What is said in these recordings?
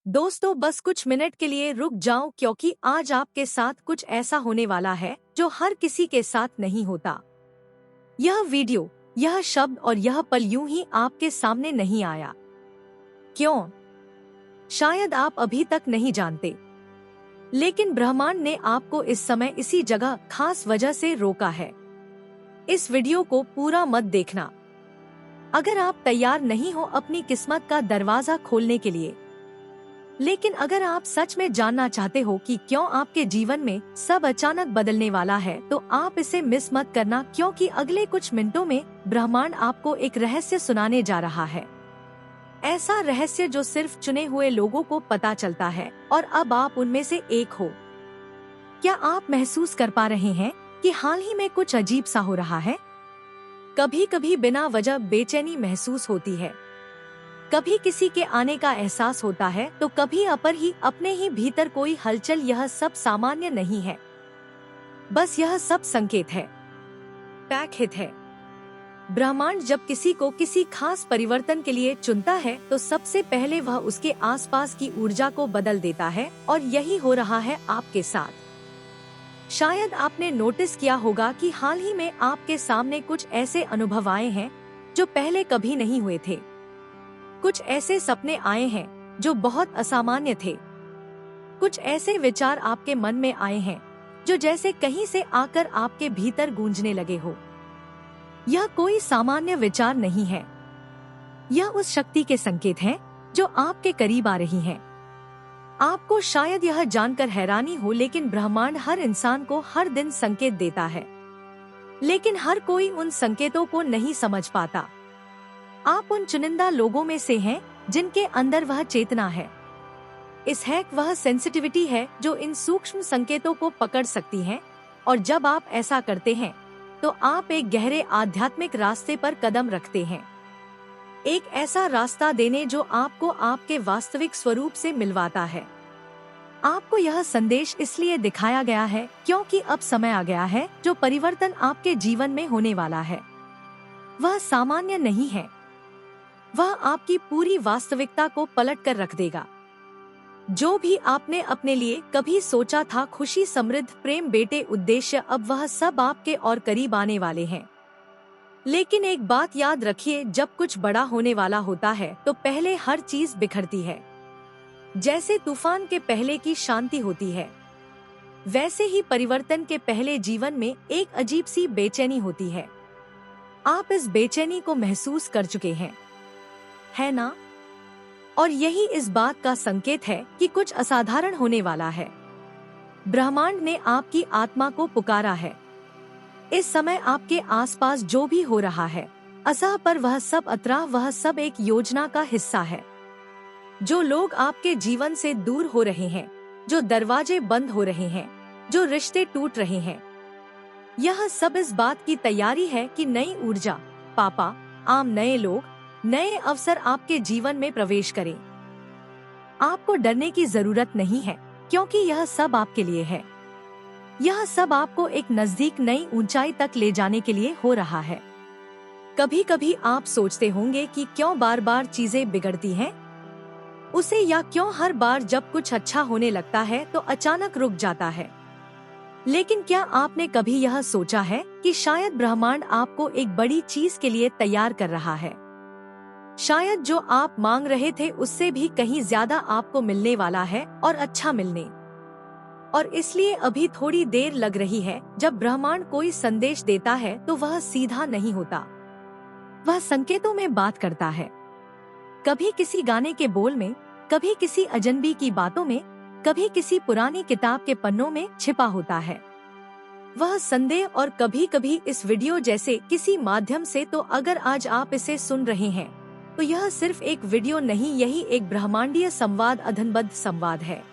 दोस्तों बस कुछ मिनट के लिए रुक जाओ क्योंकि आज आपके साथ कुछ ऐसा होने वाला है जो हर किसी के साथ नहीं होता। यह वीडियो, यह शब्द और यह पल यूं ही आपके सामने नहीं आया। क्यों? शायद आप अभी तक नहीं जानते, लेकिन ब्रह्मांड ने आपको इस समय इसी जगह खास वजह से रोका है। इस वीडियो को पूरा मत देखना अगर आप तैयार नहीं हो अपनी किस्मत का दरवाजा खोलने के लिए। लेकिन अगर आप सच में जानना चाहते हो कि क्यों आपके जीवन में सब अचानक बदलने वाला है, तो आप इसे मिस मत करना, क्योंकि अगले कुछ मिनटों में ब्रह्मांड आपको एक रहस्य सुनाने जा रहा है। ऐसा रहस्य जो सिर्फ चुने हुए लोगों को पता चलता है, और अब आप उनमें से एक हो। क्या आप महसूस कर पा रहे हैं कि हाल ही में कुछ अजीब सा हो रहा है? कभी कभी बिना वजह बेचैनी महसूस होती है, कभी किसी के आने का एहसास होता है, तो कभी अपने ही भीतर कोई हलचल। यह सब सामान्य नहीं है, बस यह सब संकेत है, पैक है। ब्रह्मांड जब किसी को किसी खास परिवर्तन के लिए चुनता है, तो सबसे पहले वह उसके आसपास की ऊर्जा को बदल देता है, और यही हो रहा है आपके साथ। शायद आपने नोटिस किया होगा कि हाल ही में आपके सामने कुछ ऐसे अनुभव आए हैं जो पहले कभी नहीं हुए थे। कुछ ऐसे सपने आए हैं जो बहुत असामान्य थे। कुछ ऐसे विचार आपके मन में आए हैं जो जैसे कहीं से आकर आपके भीतर गूंजने लगे हो। यह कोई सामान्य विचार नहीं है, यह उस शक्ति के संकेत हैं जो आपके करीब आ रही हैं। आपको शायद यह जानकर हैरानी हो, लेकिन ब्रह्मांड हर इंसान को हर दिन संकेत देता है, लेकिन हर कोई उन संकेतों को नहीं समझ पाता। आप उन चुनिंदा लोगों में से हैं जिनके अंदर वह चेतना है, वह सेंसिटिविटी है जो इन सूक्ष्म संकेतों को पकड़ सकती है। और जब आप ऐसा करते हैं, तो आप एक गहरे आध्यात्मिक रास्ते पर कदम रखते हैं। एक ऐसा रास्ता देने जो आपको आपके वास्तविक स्वरूप से मिलवाता है। आपको यह संदेश इसलिए दिखाया गया है क्योंकि अब समय आ गया है जो परिवर्तन आपके जीवन में होने वाला है। वह सामान्य नहीं है, वह आपकी पूरी वास्तविकता को पलट कर रख देगा। जो भी आपने अपने लिए कभी सोचा था, खुशी, समृद्ध, प्रेम, बेटे, उद्देश्य, अब वह सब आपके और करीब आने वाले हैं। लेकिन एक बात याद रखिए, जब कुछ बड़ा होने वाला होता है तो पहले हर चीज बिखरती है। जैसे तूफान के पहले की शांति होती है, वैसे ही परिवर्तन के पहले जीवन में एक अजीब सी बेचैनी होती है। आप इस बेचैनी को महसूस कर चुके हैं, है ना? और यही इस बात का संकेत है कि कुछ असाधारण होने वाला है। ब्रह्मांड ने आपकी आत्मा को पुकारा है। इस समय आपके आसपास जो भी हो रहा है, असह पर वह सब अतराह, वह सब एक योजना का हिस्सा है। जो लोग आपके जीवन से दूर हो रहे हैं, जो दरवाजे बंद हो रहे हैं, जो रिश्ते टूट रहे हैं, यह सब इस बात की तैयारी है कि नई ऊर्जा, पापा, नए लोग, नए अवसर आपके जीवन में प्रवेश करें। आपको डरने की जरूरत नहीं है, क्योंकि यह सब आपके लिए है। यह सब आपको एक नजदीक, नई ऊंचाई तक ले जाने के लिए हो रहा है। कभी कभी आप सोचते होंगे कि क्यों बार बार चीजें बिगड़ती हैं, या क्यों हर बार जब कुछ अच्छा होने लगता है तो अचानक रुक जाता है। लेकिन क्या आपने कभी यह सोचा है कि शायद ब्रह्मांड आपको एक बड़ी चीज के लिए तैयार कर रहा है? शायद जो आप मांग रहे थे उससे भी कहीं ज्यादा आपको मिलने वाला है, और अच्छा मिलने। और इसलिए अभी थोड़ी देर लग रही है। जब ब्रह्मांड कोई संदेश देता है तो वह सीधा नहीं होता, वह संकेतों में बात करता है। कभी किसी गाने के बोल में, कभी किसी अजनबी की बातों में, कभी किसी पुरानी किताब के पन्नों में छिपा होता है वह संदेह। और कभी कभी इस वीडियो जैसे किसी माध्यम से। तो अगर आज आप इसे सुन रहे हैं, तो यह सिर्फ एक वीडियो नहीं, यही एक ब्रह्मांडीय संवाद, अधनबद्ध संवाद है।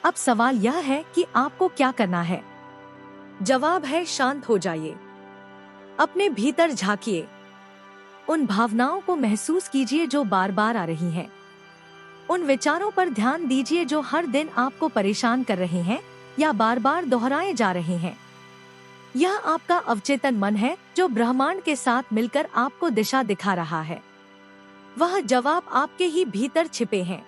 अब सवाल यह है कि आपको क्या करना है। जवाब है, शांत हो जाइए, अपने भीतर झांकिए, उन भावनाओं को महसूस कीजिए जो बार बार आ रही हैं। उन विचारों पर ध्यान दीजिए जो हर दिन आपको परेशान कर रहे हैं या बार बार दोहराए जा रहे हैं। यह आपका अवचेतन मन है जो ब्रह्मांड के साथ मिलकर आपको दिशा दिखा रहा है। वह जवाब आपके ही भीतर छिपे हैं।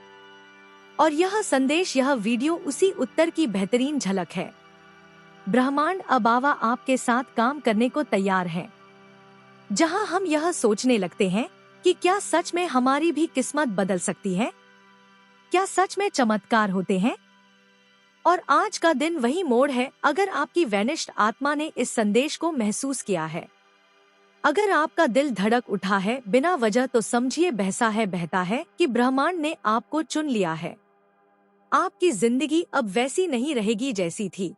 और यह संदेश, यह वीडियो उसी उत्तर की बेहतरीन झलक है। ब्रह्मांड अब आपके साथ काम करने को तैयार है। जहां हम यह सोचने लगते हैं कि क्या सच में हमारी भी किस्मत बदल सकती है, क्या सच में चमत्कार होते हैं। और आज का दिन वही मोड़ है। अगर आपकी वैनिष्ट आत्मा ने इस संदेश को महसूस किया है, अगर आपका दिल धड़क उठा है बिना वजह, तो समझिए बहता है कि ब्रह्मांड ने आपको चुन लिया है। आपकी जिंदगी अब वैसी नहीं रहेगी जैसी थी।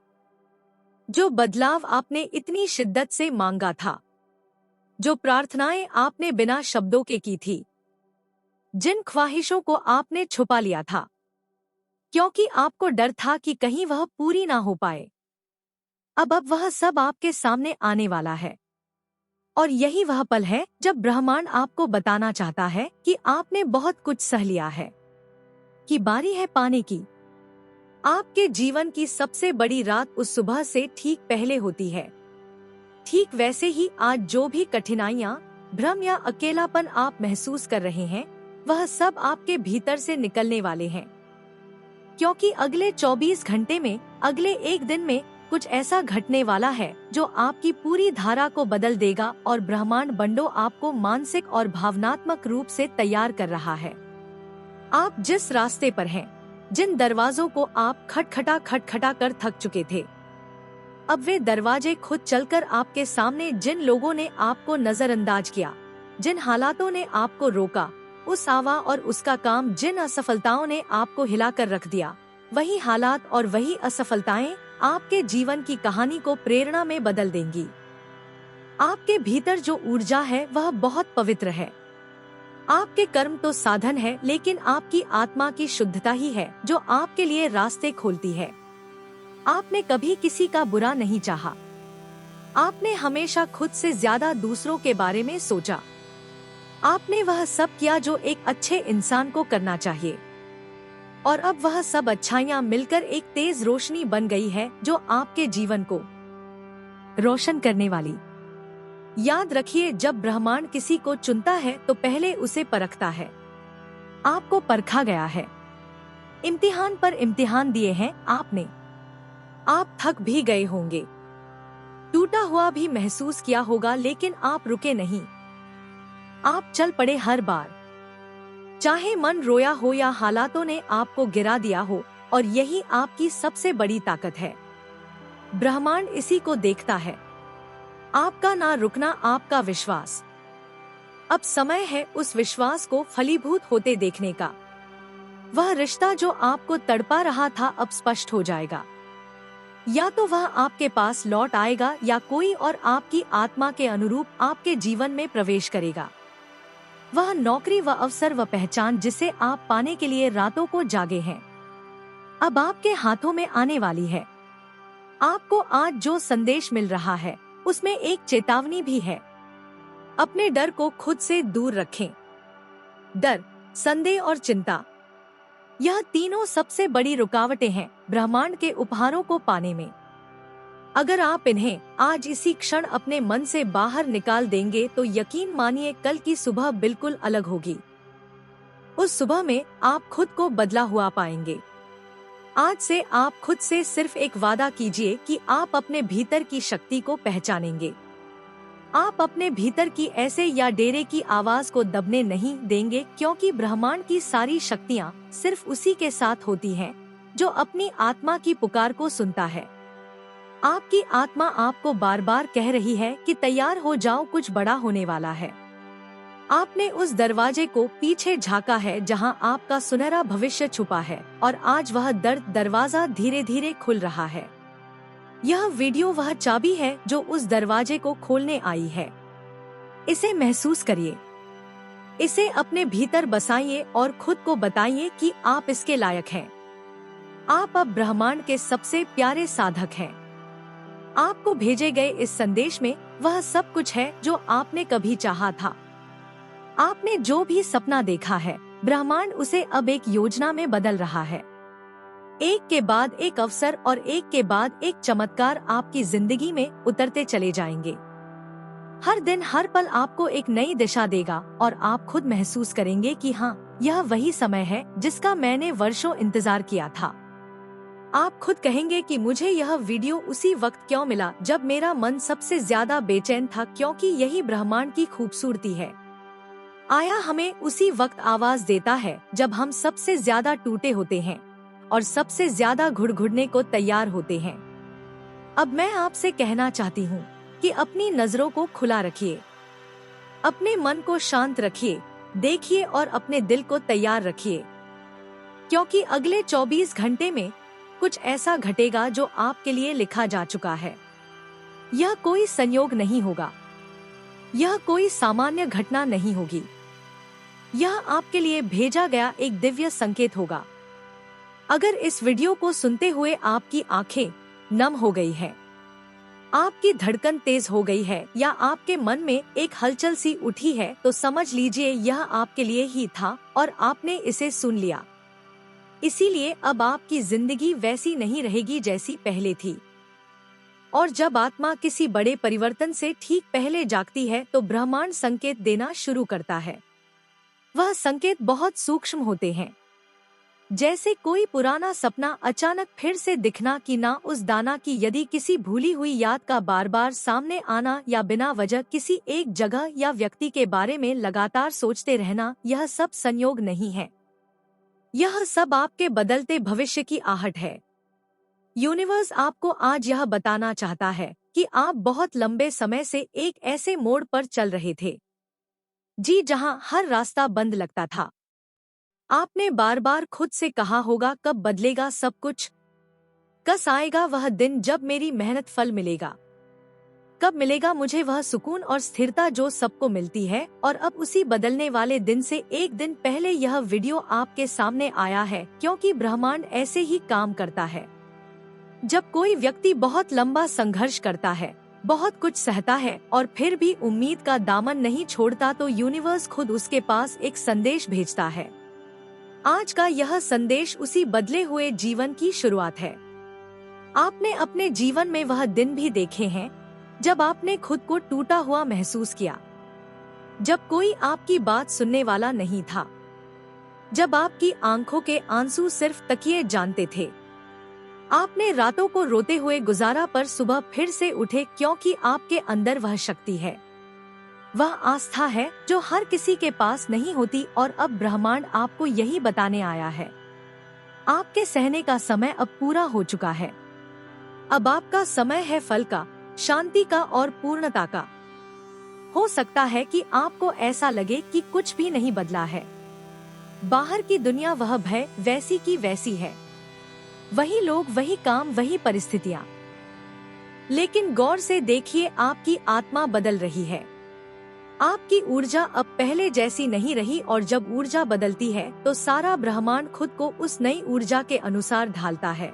जो बदलाव आपने इतनी शिद्दत से मांगा था, जो प्रार्थनाएं आपने बिना शब्दों के की थी, जिन ख्वाहिशों को आपने छुपा लिया था क्योंकि आपको डर था कि कहीं वह पूरी ना हो पाए, अब वह सब आपके सामने आने वाला है। और यही वह पल है जब ब्रह्मांड आपको बताना चाहता है कि आपने बहुत कुछ सह लिया है, कि बारी है पाने की। आपके जीवन की सबसे बड़ी रात उस सुबह से ठीक पहले होती है। ठीक वैसे ही आज जो भी कठिनाइयां, भ्रम या अकेलापन आप महसूस कर रहे हैं, वह सब आपके भीतर से निकलने वाले हैं। क्योंकि अगले 24 घंटे में, अगले एक दिन में कुछ ऐसा घटने वाला है जो आपकी पूरी धारा को बदल देगा। और ब्रह्मांड बंडो आपको मानसिक और भावनात्मक रूप से तैयार कर रहा है। आप जिस रास्ते पर हैं, जिन दरवाजों को आप खटखटा कर थक चुके थे, अब वे दरवाजे खुद चलकर आपके सामने। जिन लोगों ने आपको नजरअंदाज किया, जिन हालातों ने आपको रोका, उस आवा और उसका काम, जिन असफलताओं ने आपको हिलाकर रख दिया, वही हालात और वही असफलताएं आपके जीवन की कहानी को प्रेरणा में बदल देंगी। आपके भीतर जो ऊर्जा है वह बहुत पवित्र है। आपके कर्म तो साधन है, लेकिन आपकी आत्मा की शुद्धता ही है जो आपके लिए रास्ते खोलती है। आपने कभी किसी का बुरा नहीं चाहा। आपने हमेशा खुद से ज्यादा दूसरों के बारे में सोचा। आपने वह सब किया जो एक अच्छे इंसान को करना चाहिए। और अब वह सब अच्छाइयाँ मिलकर एक तेज रोशनी बन गई है जो आपके जीवन को रोशन करने वाली। याद रखिए, जब ब्रह्मांड किसी को चुनता है तो पहले उसे परखता है। आपको परखा गया है, इम्तिहान पर इम्तिहान दिए हैं आपने। आप थक भी गए होंगे, टूटा हुआ भी महसूस किया होगा, लेकिन आप रुके नहीं। आप चल पड़े हर बार, चाहे मन रोया हो या हालातों ने आपको गिरा दिया हो। और यही आपकी सबसे बड़ी ताकत है। ब्रह्मांड इसी को देखता है, आपका ना रुकना, आपका विश्वास। अब समय है उस विश्वास को फलीभूत होते देखने का। वह रिश्ता जो आपको तड़पा रहा था अब स्पष्ट हो जाएगा। या तो वह आपके पास लौट आएगा या कोई और आपकी आत्मा के अनुरूप आपके जीवन में प्रवेश करेगा। वह नौकरी व अवसर व पहचान जिसे आप पाने के लिए रातों को जागे हैं, अब आपके हाथों में आने वाली है। आपको आज जो संदेश मिल रहा है उसमें एक चेतावनी भी है। अपने डर को खुद से दूर रखें। डर, संदेह और चिंता, यह तीनों सबसे बड़ी रुकावटें हैं ब्रह्मांड के उपहारों को पाने में। अगर आप इन्हें आज इसी क्षण अपने मन से बाहर निकाल देंगे तो यकीन मानिए कल की सुबह बिल्कुल अलग होगी। उस सुबह में आप खुद को बदला हुआ पाएंगे। आज से आप खुद से सिर्फ एक वादा कीजिए कि आप अपने भीतर की शक्ति को पहचानेंगे। आप अपने भीतर की ऐसे या डेरे की आवाज को दबने नहीं देंगे, क्योंकि ब्रह्मांड की सारी शक्तियाँ सिर्फ उसी के साथ होती हैं जो अपनी आत्मा की पुकार को सुनता है। आपकी आत्मा आपको बार बार कह रही है कि तैयार हो जाओ, कुछ बड़ा होने वाला है। आपने उस दरवाजे को पीछे झांका है जहां आपका सुनहरा भविष्य छुपा है, और आज वह दरवाजा धीरे धीरे खुल रहा है। यह वीडियो वह चाबी है जो उस दरवाजे को खोलने आई है। इसे महसूस करिए, इसे अपने भीतर बसाइए और खुद को बताइए कि आप इसके लायक हैं। आप अब ब्रह्मांड के सबसे प्यारे साधक हैं। आपको भेजे गए इस संदेश में वह सब कुछ है जो आपने कभी चाहा था। आपने जो भी सपना देखा है, ब्रह्मांड उसे अब एक योजना में बदल रहा है। एक के बाद एक अवसर और एक के बाद एक चमत्कार आपकी जिंदगी में उतरते चले जाएंगे। हर दिन, हर पल आपको एक नई दिशा देगा और आप खुद महसूस करेंगे कि हाँ, यह वही समय है जिसका मैंने वर्षों इंतजार किया था। आप खुद कहेंगे कि मुझे यह वीडियो उसी वक्त क्यों मिला जब मेरा मन सबसे ज्यादा बेचैन था, क्योंकि यही ब्रह्मांड की खूबसूरती है। आया हमें उसी वक्त आवाज देता है जब हम सबसे ज्यादा टूटे होते हैं और सबसे ज्यादा घुड़घुड़ने को तैयार होते हैं। अब मैं आपसे कहना चाहती हूँ कि अपनी नजरों को खुला रखिए, अपने मन को शांत रखिए, देखिए और अपने दिल को तैयार रखिए, क्योंकि अगले 24 घंटे में कुछ ऐसा घटेगा जो आपके लिए लिखा जा चुका है। यह कोई संयोग नहीं होगा, यह कोई सामान्य घटना नहीं होगी, यह आपके लिए भेजा गया एक दिव्य संकेत होगा। अगर इस वीडियो को सुनते हुए आपकी आंखें नम हो गई है, आपकी धड़कन तेज हो गई है या आपके मन में एक हलचल सी उठी है, तो समझ लीजिए यह आपके लिए ही था और आपने इसे सुन लिया। इसीलिए अब आपकी जिंदगी वैसी नहीं रहेगी जैसी पहले थी। और जब आत्मा किसी बड़े परिवर्तन से ठीक पहले जागती है तो ब्रह्मांड संकेत देना शुरू करता है। वह संकेत बहुत सूक्ष्म होते हैं, जैसे कोई पुराना सपना अचानक फिर से दिखना कि ना उस दाना की यदि किसी भूली हुई याद का बार बार सामने आना या बिना वजह किसी एक जगह या व्यक्ति के बारे में लगातार सोचते रहना, यह सब संयोग नहीं है। यह सब आपके बदलते भविष्य की आहट है। यूनिवर्स आपको आज यह बताना चाहता है कि आप बहुत लंबे समय से एक ऐसे मोड़ पर चल रहे थे, जी जहां हर रास्ता बंद लगता था। आपने बार बार खुद से कहा होगा, कब बदलेगा सब कुछ, कस आएगा वह दिन जब मेरी मेहनत फल मिलेगा, कब मिलेगा मुझे वह सुकून और स्थिरता जो सबको मिलती है। और अब उसी बदलने वाले दिन से एक दिन पहले यह वीडियो आपके सामने आया है, क्योंकि ब्रह्मांड ऐसे ही काम करता है। जब कोई व्यक्ति बहुत लंबा संघर्ष करता है, बहुत कुछ सहता है और फिर भी उम्मीद का दामन नहीं छोड़ता, तो यूनिवर्स खुद उसके पास एक संदेश भेजता है। आज का यह संदेश उसी बदले हुए जीवन की शुरुआत है। आपने अपने जीवन में वह दिन भी देखे हैं जब आपने खुद को टूटा हुआ महसूस किया, जब कोई आपकी बात सुनने वाला नहीं था, जब आपकी आंखों के आंसू सिर्फ तकिए जानते थे। आपने रातों को रोते हुए गुजारा, पर सुबह फिर से उठे, क्योंकि आपके अंदर वह शक्ति है, वह आस्था है जो हर किसी के पास नहीं होती। और अब ब्रह्मांड आपको यही बताने आया है, आपके सहने का समय अब पूरा हो चुका है। अब आपका समय है फल का, शांति का और पूर्णता का। हो सकता है कि आपको ऐसा लगे कि कुछ भी नहीं बदला है, बाहर की दुनिया वह भय वैसी की वैसी है, वही लोग, वही काम, वही परिस्थितियाँ। लेकिन गौर से देखिए, आपकी आत्मा बदल रही है। आपकी ऊर्जा अब पहले जैसी नहीं रही, और जब ऊर्जा बदलती है तो सारा ब्रह्मांड खुद को उस नई ऊर्जा के अनुसार ढालता है।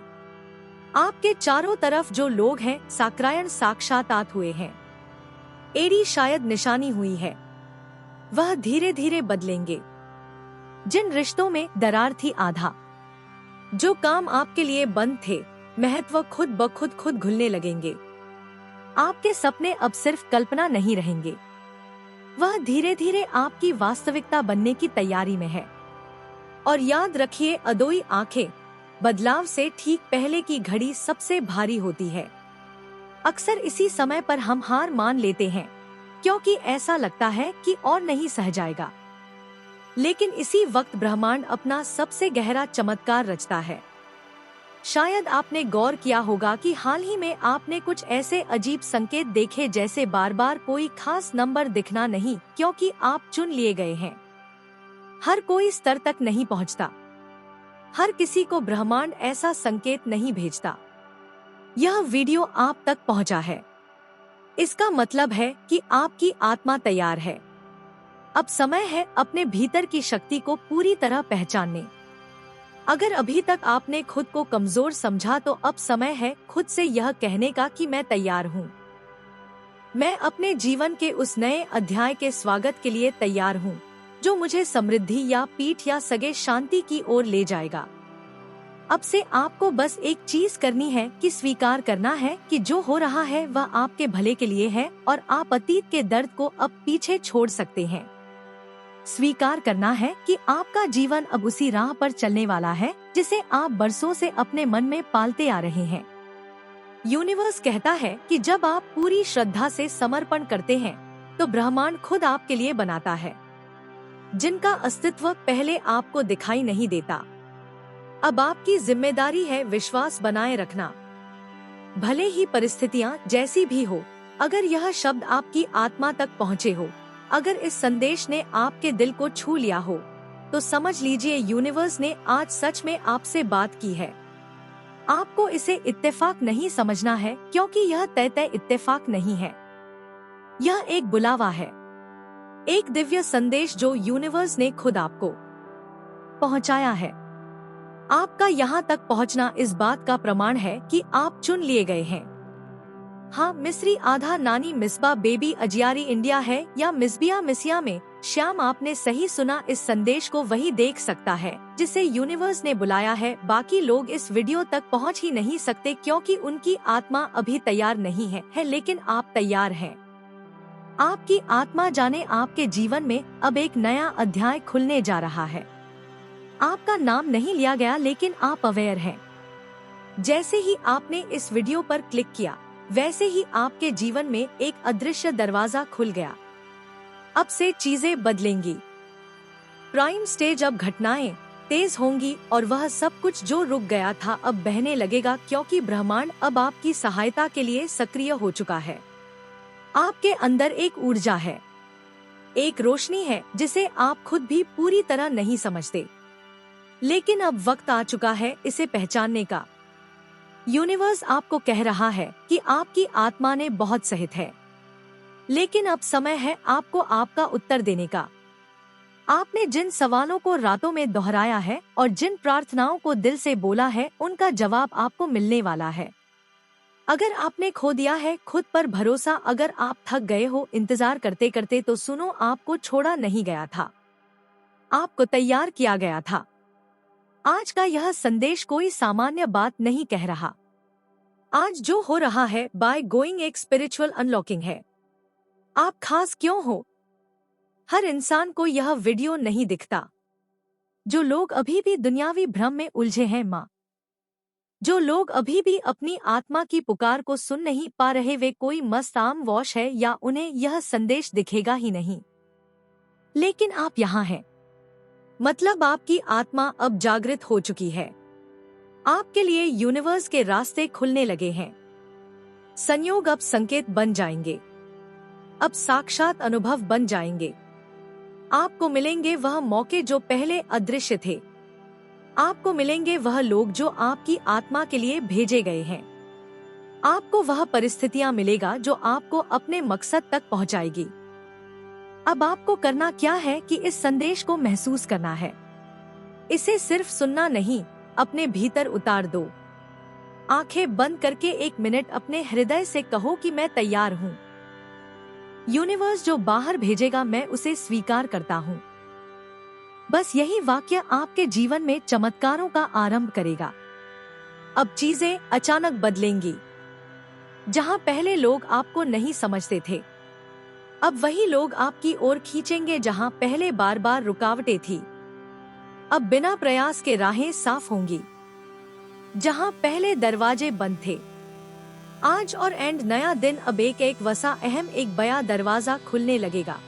आपके चारों तरफ जो लोग हैं, साक्रायण साक्षातात हुए हैं, एड़ी शायद निशानी हुई है, वह धीरे धीरे बदलेंगे। जिन रिश्तों में दरार थी आधा, जो काम आपके लिए बंद थे, महत्व खुद ब खुद घुलने लगेंगे। आपके सपने अब सिर्फ कल्पना नहीं रहेंगे, वह धीरे धीरे आपकी वास्तविकता बनने की तैयारी में है। और याद रखिए, अदोई आंखें, बदलाव से ठीक पहले की घड़ी सबसे भारी होती है। अक्सर इसी समय पर हम हार मान लेते हैं, क्योंकि ऐसा लगता है कि और नहीं सह जाएगा। लेकिन इसी वक्त ब्रह्मांड अपना सबसे गहरा चमत्कार रचता है। शायद आपने गौर किया होगा कि हाल ही में आपने कुछ ऐसे अजीब संकेत देखे, जैसे बार बार कोई खास नंबर दिखना नहीं, क्योंकि आप चुन लिए गए हैं। हर कोई स्तर तक नहीं पहुंचता, हर किसी को ब्रह्मांड ऐसा संकेत नहीं भेजता। यह वीडियो आप तक पहुंचा है, इसका मतलब है कि आपकी आत्मा तैयार है। अब समय है अपने भीतर की शक्ति को पूरी तरह पहचानने। अगर अभी तक आपने खुद को कमजोर समझा, तो अब समय है खुद से यह कहने का कि मैं तैयार हूँ। मैं अपने जीवन के उस नए अध्याय के स्वागत के लिए तैयार हूँ, जो मुझे समृद्धि या पीठ या सगे शांति की ओर ले जाएगा। अब से आपको बस एक चीज करनी है कि स्वीकार करना है कि जो हो रहा है वह आपके भले के लिए है, और आप अतीत के दर्द को अब पीछे छोड़ सकते हैं। स्वीकार करना है कि आपका जीवन अब उसी राह पर चलने वाला है जिसे आप बरसों से अपने मन में पालते आ रहे हैं। यूनिवर्स कहता है कि जब आप पूरी श्रद्धा से समर्पण करते हैं तो ब्रह्मांड खुद आपके लिए बनाता है, जिनका अस्तित्व पहले आपको दिखाई नहीं देता। अब आपकी जिम्मेदारी है विश्वास बनाए रखना, भले ही परिस्थितियां जैसी भी हो। अगर यह शब्द आपकी आत्मा तक पहुँचे हो, अगर इस संदेश ने आपके दिल को छू लिया हो, तो समझ लीजिए यूनिवर्स ने आज सच में आपसे बात की है। आपको इसे इत्तेफाक नहीं समझना है, क्योंकि यह तय इत्तेफाक नहीं है। यह एक बुलावा है, एक दिव्य संदेश जो यूनिवर्स ने खुद आपको पहुंचाया है। आपका यहाँ तक पहुंचना इस बात का प्रमाण है कि आप चुन लिए गए हैं। हाँ, मिस्री आधा नानी मिसबा बेबी अजियारी इंडिया है या मिसबिया मिसिया में श्याम, आपने सही सुना। इस संदेश को वही देख सकता है जिसे यूनिवर्स ने बुलाया है। बाकी लोग इस वीडियो तक पहुंच ही नहीं सकते क्योंकि उनकी आत्मा अभी तैयार नहीं है, लेकिन आप तैयार हैं। आपकी आत्मा जाने आपके जीवन में अब एक नया अध्याय खुलने जा रहा है। आपका नाम नहीं लिया गया, लेकिन आप अवेयर हैं। जैसे ही आपने इस वीडियो पर क्लिक किया, वैसे ही आपके जीवन में एक अदृश्य दरवाजा खुल गया। अब से चीजें बदलेंगी। प्राइम स्टेज अब घटनाएं तेज होंगी और वह सब कुछ जो रुक गया था अब बहने लगेगा, क्योंकि ब्रह्मांड अब आपकी सहायता के लिए सक्रिय हो चुका है। आपके अंदर एक ऊर्जा है, एक रोशनी है जिसे आप खुद भी पूरी तरह नहीं समझते, लेकिन अब वक्त आ चुका है इसे पहचानने का। यूनिवर्स आपको कह रहा है कि आपकी आत्मा ने बहुत सहित है, लेकिन अब समय है आपको आपका उत्तर देने का। आपने जिन सवालों को रातों में दोहराया है और जिन प्रार्थनाओं को दिल से बोला है, उनका जवाब आपको मिलने वाला है। अगर आपने खो दिया है खुद पर भरोसा, अगर आप थक गए हो इंतजार करते करते, तो सुनो, आपको छोड़ा नहीं गया था, आपको तैयार किया गया था। आज का यह संदेश कोई सामान्य बात नहीं कह रहा। आज जो हो रहा है बाय गोइंग एक स्पिरिचुअल अनलॉकिंग है। आप खास क्यों हो? हर इंसान को यह वीडियो नहीं दिखता। जो लोग अभी भी दुनियावी भ्रम में उलझे हैं माँ, जो लोग अभी भी अपनी आत्मा की पुकार को सुन नहीं पा रहे, वे कोई मस्त आम वॉश है या उन्हें यह संदेश दिखेगा ही नहीं। लेकिन आप यहाँ हैं, मतलब आपकी आत्मा अब जागृत हो चुकी है। आपके लिए यूनिवर्स के रास्ते खुलने लगे हैं। संयोग अब संकेत बन जाएंगे, अब साक्षात अनुभव बन जाएंगे। आपको मिलेंगे वह मौके जो पहले अदृश्य थे। आपको मिलेंगे वह लोग जो आपकी आत्मा के लिए भेजे गए हैं। आपको वह परिस्थितियां मिलेगा जो आपको अपने मकसद तक पहुंचाएगी। अब आपको करना क्या है कि इस संदेश को महसूस करना है। इसे सिर्फ सुनना नहीं, अपने भीतर उतार दो। आंखें बंद करके 1 मिनट अपने हृदय से कहो कि मैं तैयार हूँ। यूनिवर्स जो बाहर भेजेगा मैं उसे स्वीकार करता हूँ। बस यही वाक्य आपके जीवन में चमत्कारों का आरंभ करेगा। अब चीजें अचानक बदलेंगी। जहाँ पहले लोग आपको नहीं समझते थे, अब वही लोग आपकी ओर खींचेंगे। जहाँ पहले बार बार रुकावटें थी, अब बिना प्रयास के राहें साफ होंगी। जहाँ पहले दरवाजे बंद थे, आज और एंड नया दिन, अब एक वसा अहम एक बया दरवाजा खुलने लगेगा।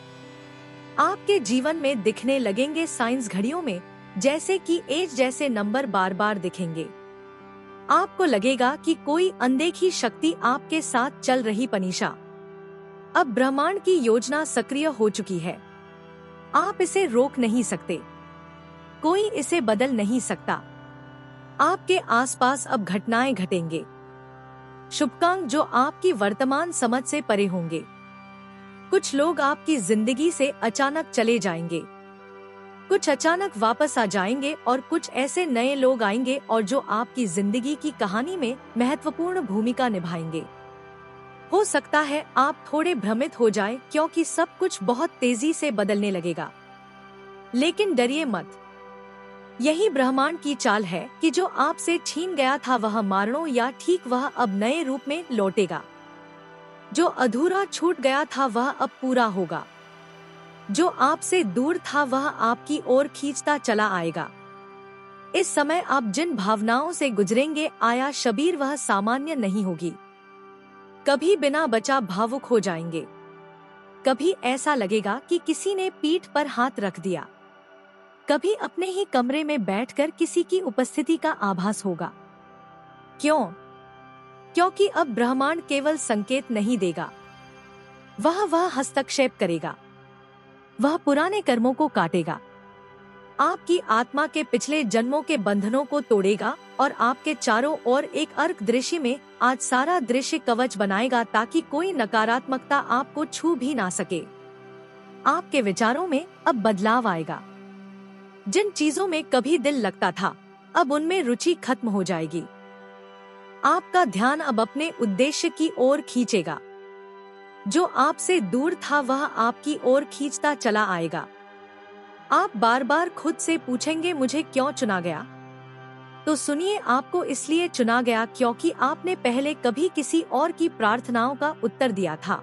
आपके जीवन में दिखने लगेंगे साइंस घड़ियों में, जैसे कि एज जैसे नंबर बार बार दिखेंगे। आपको लगेगा कि कोई अनदेखी शक्ति आपके साथ चल रही। पनीशा, अब ब्रह्मांड की योजना सक्रिय हो चुकी है। आप इसे रोक नहीं सकते, कोई इसे बदल नहीं सकता। आपके आसपास अब घटनाएं घटेंगे, शुभकांक जो आपकी वर्तमान समझ से परे होंगे। कुछ लोग आपकी जिंदगी से अचानक चले जाएंगे, कुछ अचानक वापस आ जाएंगे और कुछ ऐसे नए लोग आएंगे और जो आपकी जिंदगी की कहानी में महत्वपूर्ण भूमिका निभाएंगे। हो सकता है आप थोड़े भ्रमित हो जाएं, क्योंकि सब कुछ बहुत तेजी से बदलने लगेगा। लेकिन डरिए मत, यही ब्रह्मांड की चाल है कि जो आपसे छीन गया था वह मारणों या ठीक वह अब नए रूप में लौटेगा। जो अधूरा छूट गया था वह अब पूरा होगा। जो आपसे दूर था वह आपकी ओर खींचता चला आएगा। इस समय आप जिन भावनाओं से गुजरेंगे आया शबीर वह सामान्य नहीं होगी। कभी बिना बचा भावुक हो जाएंगे, कभी ऐसा लगेगा कि किसी ने पीठ पर हाथ रख दिया, कभी अपने ही कमरे में बैठकर किसी की उपस्थिति का आभास होगा। क्यों? क्योंकि अब ब्रह्मांड केवल संकेत नहीं देगा, वह हस्तक्षेप करेगा। वह पुराने कर्मों को काटेगा, आपकी आत्मा के पिछले जन्मों के बंधनों को तोड़ेगा और आपके चारों ओर एक अर्क दृश्य में आज सारा दृश्य कवच बनाएगा ताकि कोई नकारात्मकता आपको छू भी ना सके। आपके विचारों में अब बदलाव आएगा। जिन चीजों में कभी दिल लगता था अब उनमें रुचि खत्म हो जाएगी। आपका ध्यान अब अपने उद्देश्य की ओर खींचेगा। जो आपसे दूर था वह आपकी ओर खींचता चला आएगा। आप बार बार खुद से पूछेंगे मुझे क्यों चुना गया? तो सुनिए, आपको इसलिए चुना गया क्योंकि आपने पहले कभी किसी और की प्रार्थनाओं का उत्तर दिया था।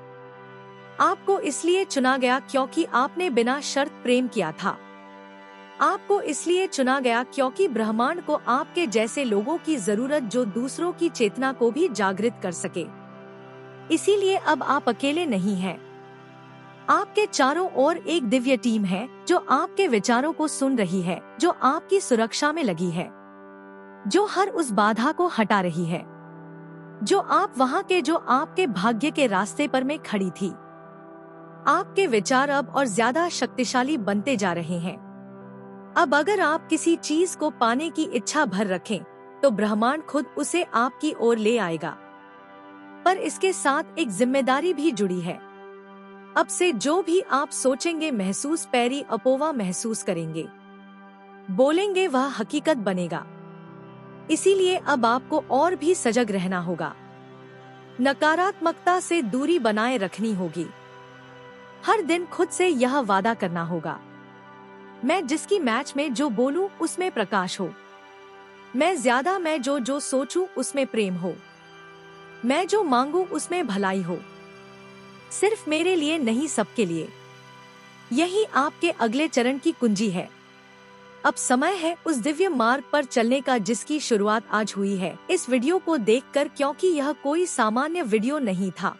आपको इसलिए चुना गया क्योंकि आपने बिना शर्त प्रेम किया था। आपको इसलिए चुना गया क्योंकि ब्रह्मांड को आपके जैसे लोगों की जरूरत जो दूसरों की चेतना को भी जागृत कर सके। इसीलिए अब आप अकेले नहीं हैं। आपके चारों ओर एक दिव्य टीम है जो आपके विचारों को सुन रही है, जो आपकी सुरक्षा में लगी है, जो हर उस बाधा को हटा रही है जो आपके भाग्य के रास्ते पर में खड़ी थी। आपके विचार अब और ज्यादा शक्तिशाली बनते जा रहे हैं। अब अगर आप किसी चीज को पाने की इच्छा भर रखें तो ब्रह्मांड खुद उसे आपकी ओर ले आएगा। पर इसके साथ एक जिम्मेदारी भी जुड़ी है। अब से जो भी आप सोचेंगे, महसूस पैरी अपोवा महसूस करेंगे, बोलेंगे, वह हकीकत बनेगा। इसीलिए अब आपको और भी सजग रहना होगा। नकारात्मकता से दूरी बनाए रखनी होगी। हर दिन खुद से यह वादा करना होगा, मैं जिसकी मैच में जो बोलूं उसमें प्रकाश हो। मैं जो सोचूं उसमें प्रेम हो। मैं जो मांगूं उसमें भलाई हो। सिर्फ मेरे लिए नहीं, सबके लिए। यही आपके अगले चरण की कुंजी है। अब समय है उस दिव्य मार्ग पर चलने का जिसकी शुरुआत आज हुई है इस वीडियो को देखकर, क्योंकि यह कोई सामान्य वीडियो नहीं था।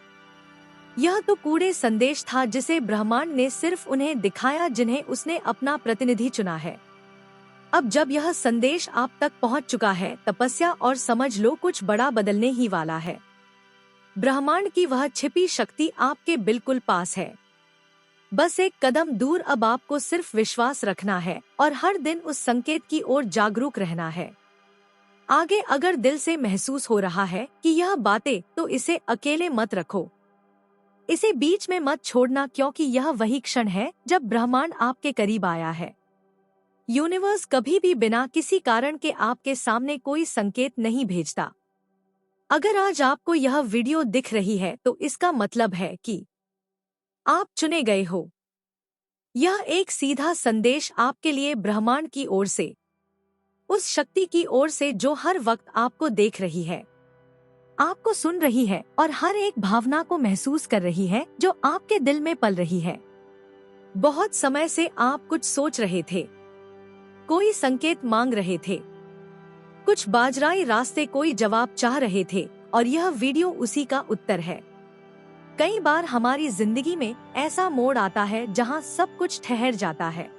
यह तो कूड़े संदेश था जिसे ब्रह्मांड ने सिर्फ उन्हें दिखाया जिन्हें उसने अपना प्रतिनिधि चुना है। अब जब यह संदेश आप तक पहुंच चुका है, तपस्या और समझ लो कुछ बड़ा बदलने ही वाला है। ब्रह्मांड की वह छिपी शक्ति आपके बिल्कुल पास है। बस एक कदम दूर। अब आपको सिर्फ विश्वास रखना है और हर दिन उस संकेत की ओर जागरूक रहना है। आगे अगर दिल से महसूस हो रहा है कि यह बातें, तो इसे अकेले मत रखो। इसे बीच में मत छोड़ना, क्योंकि यह वही क्षण है जब ब्रह्मांड आपके करीब आया है। यूनिवर्स कभी भी बिना किसी कारण के आपके सामने कोई संकेत नहीं भेजता। अगर आज आपको यह वीडियो दिख रही है तो इसका मतलब है कि आप चुने गए हो। यह एक सीधा संदेश आपके लिए ब्रह्मांड की ओर से, उस शक्ति की ओर से जो हर वक्त आपको देख रही है, आपको सुन रही है और हर एक भावना को महसूस कर रही है जो आपके दिल में पल रही है। बहुत समय से आप कुछ सोच रहे थे, कोई संकेत मांग रहे थे, कुछ बाजराई रास्ते कोई जवाब चाह रहे थे, और यह वीडियो उसी का उत्तर है। कई बार हमारी जिंदगी में ऐसा मोड़ आता है जहां सब कुछ ठहर जाता है,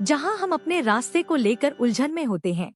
जहां हम अपने रास्ते को लेकर उलझन में होते हैं।